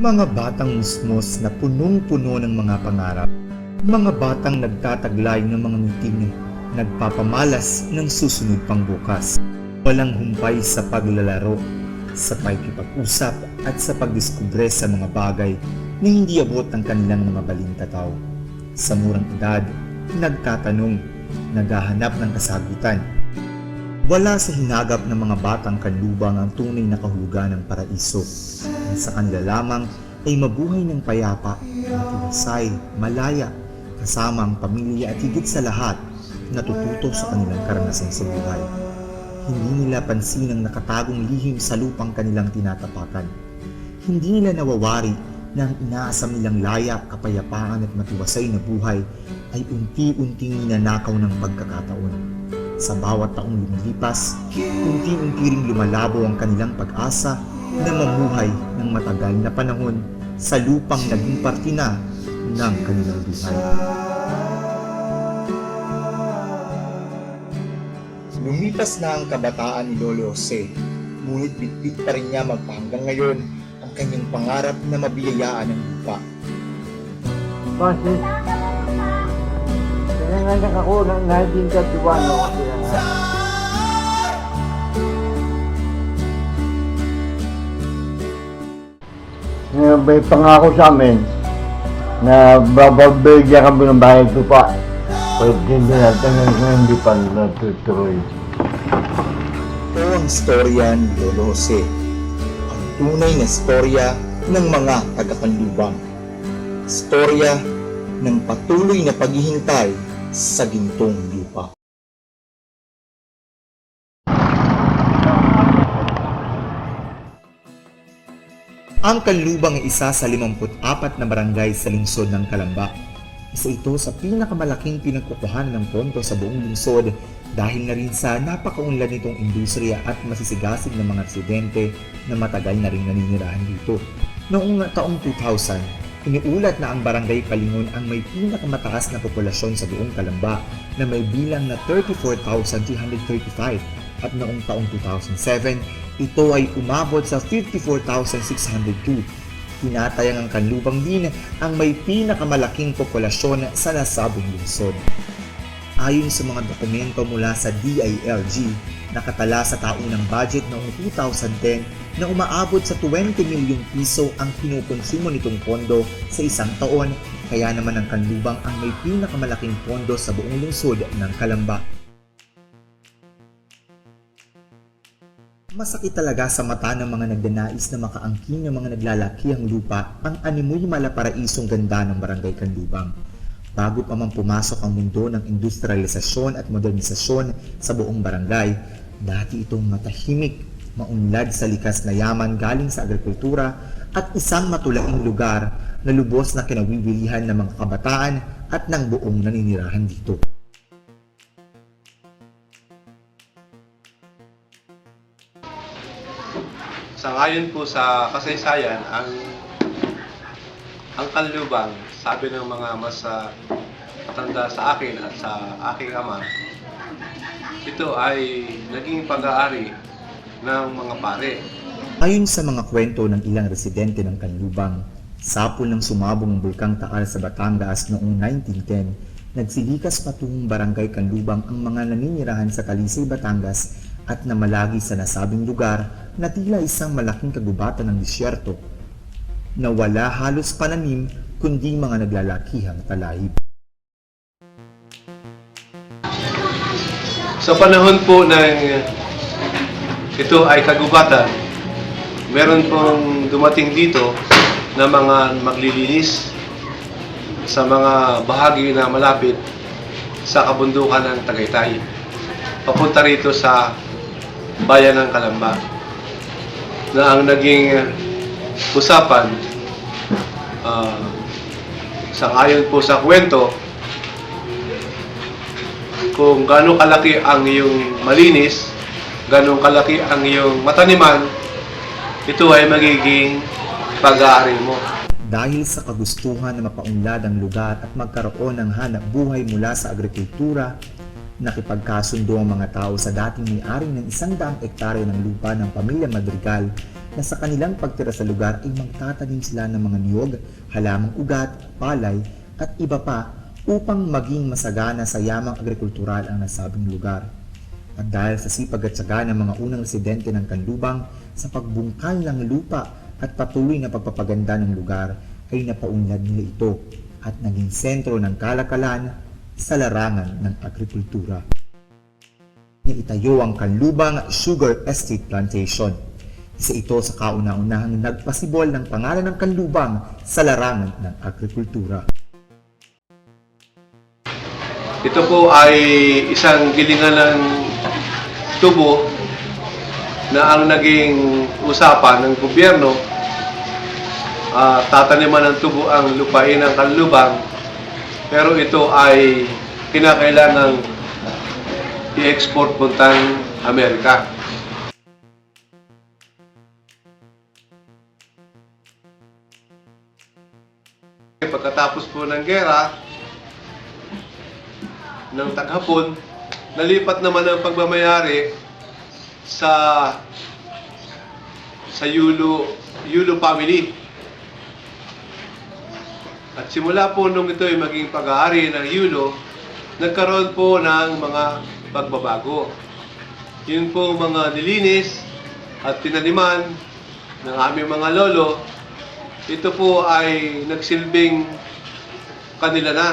Mga batang musmos na punong-puno ng mga pangarap. Mga batang nagtataglay ng mga miting, nagpapamalas ng susunod pang bukas. Walang humpay sa paglalaro, sa pakikipag-usap at sa pagdiskubre sa mga bagay na hindi abot ng kanilang mga balintataw. Sa murang edad, nagtatanong, naghahanap ng kasagutan. Wala sa hinagap ng mga batang kanlubang ang tunay na kahulugan ng paraiso. Ang sa kanila lamang ay mabuhay ng payapa, matiwasay, malaya, kasama ang pamilya at higit sa lahat, natututo sa kanilang karanasan sa buhay. Hindi nila pansin ang nakatagong lihim sa lupang kanilang tinatapakan. Hindi nila nawawari na ang inaasam nilang laya, kapayapaan at matiwasay na buhay ay unti-unting ninanakaw ng pagkakataon. Sa bawat taong lumilipas, unti-unti ring lumalabo ang kanilang pag-asa na mamuhay ng matagal na panahon sa lupang naging parte na ng kanilang buhay. Lumipas na ang kabataan ni Lolo Jose, ngunit bitbit pa rin niya magpahanggang ngayon ang kanyang pangarap na mabiyayaan ng lupa. Kasi, pinanganak ako ng 1931 ako sila nga. May pangako sa amin na bababigyan kami ng bahay lupa. Pero hindi natin hindi pa natutuloy. Ito ang storya ni Lolo Jose, ang tunay na storya ng mga taga-kanlubang. Storya ng patuloy na paghihintay sa gintong lupa. Ang Kanlubang ay isa sa 54 na barangay sa lungsod ng Calamba. Isa ito sa pinakamalaking pinagkukuhanan ng pondo sa buong lungsod dahil na rin sa napakaunlad nitong industriya at masisigasig ng mga residente na matagal na rin naninirahan dito. Noong taong 2000, iniulat na ang Barangay Palingon ang may pinakamataas na populasyon sa buong Calamba na may bilang na 34,335 at noong taong 2007, ito ay umabot sa 54,602. Tinatayang ang Kanlubang din ang may pinakamalaking populasyon sa nasabing lungsod. Ayon sa mga dokumento mula sa DILG, nakatala sa taunang budget noong 2010 na umaabot sa 20 milyong piso ang kinukonsumo nitong pondo sa isang taon, kaya naman ang Kanlubang ang may pinakamalaking pondo sa buong lungsod ng Calamba. Masakit talaga sa mata ng mga nagdanais na makaangkin ng mga naglalakihang lupa ang animoy malaparaisong ganda ng Barangay Kanlubang. Bago pa man pumasok ang mundo ng industrialisasyon at modernisasyon sa buong barangay, dati itong matahimik, maunlad sa likas na yaman galing sa agrikultura at isang matulaing lugar na lubos na kinawiwilihan ng mga kabataan at ng buong naninirahan dito. Sangayon po sa kasaysayan, ang Kanlubang, sabi ng mga mas matanda sa akin at sa aking ama, ito ay naging pag-aari ng mga pare. Ayon sa mga kwento ng ilang residente ng Kanlubang, sapol ng sumabong ang Bulkang Taal sa Batangas noong 1910, nagsilikas patungong Barangay Kanlubang ang mga naninirahan sa Talisay, Batangas at namalagi sa nasabing lugar na tila isang malaking kagubatan ng disyerto na wala halos pananim kundi mga naglalakihang talahib. Sa panahon po ng ito ay kagubatan, meron pong dumating dito na mga maglilinis sa mga bahagi na malapit sa kabundukan ng Tagaytay, papunta rito sa bayan ng Calamba, na ang naging usapan sangayon po sa kwento, kung gaano kalaki ang iyong malinis, gaano kalaki ang iyong mataniman, ito ay magiging pag-aari mo. Dahil sa kagustuhan na mapaunlad ang lugar at magkaroon ng hanap buhay mula sa agrikultura, nakipagkasundo ang mga tao sa dating may-ari ng 100 hektarya ng lupa ng pamilya Madrigal na sa kanilang pagtira sa lugar ay magtatanim sila ng mga niyog, halamang ugat, palay at iba pa upang maging masagana sa yamang agrikultural ang nasabing lugar. At dahil sa sipag at tiyaga ng mga unang residente ng Kanlubang sa pagbungkal ng lupa at patuloy na pagpapaganda ng lugar, ay napaunlad nila ito at naging sentro ng kalakalan sa larangan ng agrikultura. Itayo ang Kanlubang Sugar Estate Plantation. Isa ito sa kauna-unahang nagpasibol ng pangalan ng Kanlubang sa larangan ng agrikultura. Ito po ay isang gilingan ng tubo na ang naging usapan ng gobyerno. Tataniman ng tubo ang lupain ng Kanlubang, pero ito ay kinakailangang i-export puntang Amerika. Pagkatapos po ng gera ng taghapon, nalipat naman ang pagmamayari sa Yulo family. At simula po nung ito ay maging pag-aari ng Yulo, nagkaroon po ng mga pagbabago. Yun po mga nilinis at tinaniman ng aming mga lolo, ito po ay nagsilbing kanila na.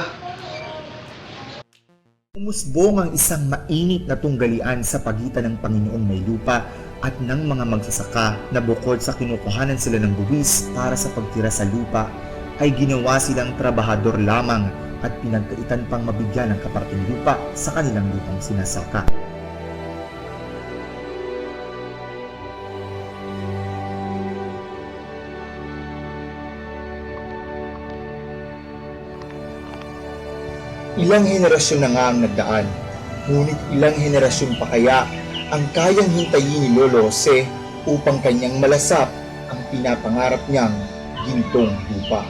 Umusbong ang isang mainit na tunggalian sa pagitan ng Panginoong may lupa at ng mga magsasaka na bukod sa kinukuhanan sila ng buwis para sa pagtira sa lupa, ay ginawa silang trabahador lamang at pinagkaitan pang mabigyan ng kaparting lupa sa kanilang lupang sinasaka. Ilang henerasyon na nga ang nagdaan, ngunit ilang henerasyon pa kaya ang kayang hintayin ni Lolo Jose upang kanyang malasap ang pinapangarap niyang gintong lupa.